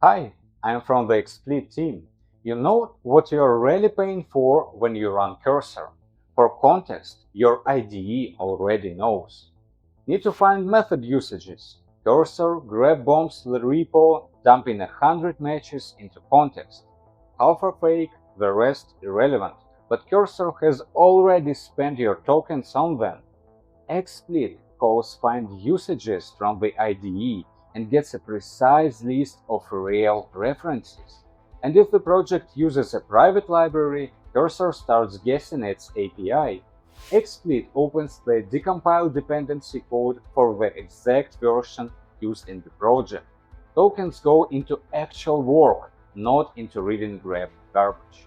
Hi, I'm from the Explyt team. You know what you're really paying for when you run Cursor. For context, your IDE already knows. Need to find method usages. Cursor, grep-bombs, the repo, dumping 100 matches into context. Half are fake, the rest irrelevant, but Cursor has already spent your tokens on them. Explyt calls find usages from the IDE and gets a precise list of real references. And if the project uses a private library, Cursor starts guessing its API. Explyt opens the decompiled dependency code for the exact version used in the project. Tokens go into actual work, not into reading grep garbage.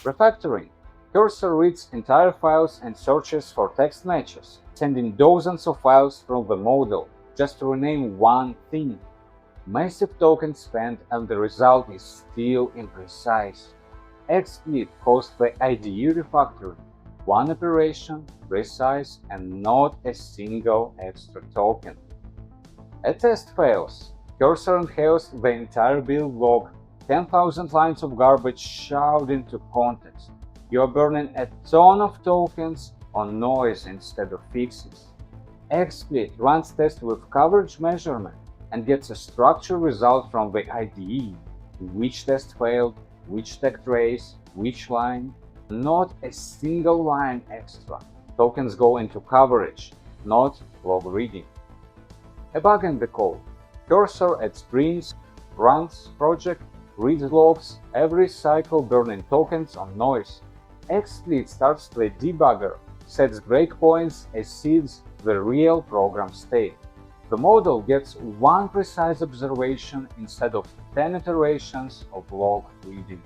Refactoring. Cursor reads entire files and searches for text matches, sending dozens of files from the model just to rename one thing. Massive token spent and the result is still imprecise. Explyt calls the IDE refactoring, one operation, precise and not a single extra token. A test fails. Cursor inhales the entire build log, 10,000 lines of garbage shoved into context. You are burning a ton of tokens on noise instead of fixes. Explyt runs tests with coverage measurement and gets a structured result from the IDE. Which test failed, which tag trace, which line. Not a single line extra. Tokens go into coverage, not log reading. A bug in the code. Cursor adds sprints, runs project, reads logs, every cycle burning tokens on noise. Explyt starts the debugger, sets breakpoints as seeds the real program state. The model gets one precise observation instead of 10 iterations of log reading.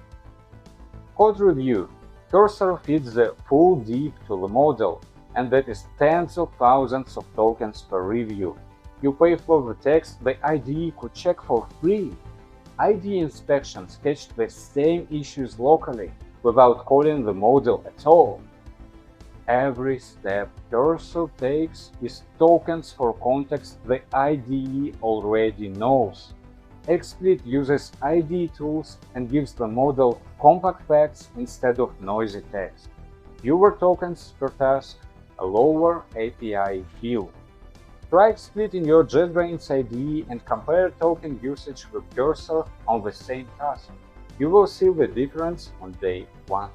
Code review. Cursor feeds the full diff to the model, and that is tens of thousands of tokens per review. You pay for the text the IDE could check for free. IDE inspections catch the same issues locally without calling the model at all. Every step Cursor takes is tokens for context the IDE already knows. Explyt uses IDE tools and gives the model compact facts instead of noisy text. Fewer tokens per task, a lower API bill. Try Explyt in your JetBrains IDE and compare token usage with Cursor on the same task. You will see the difference on day 1.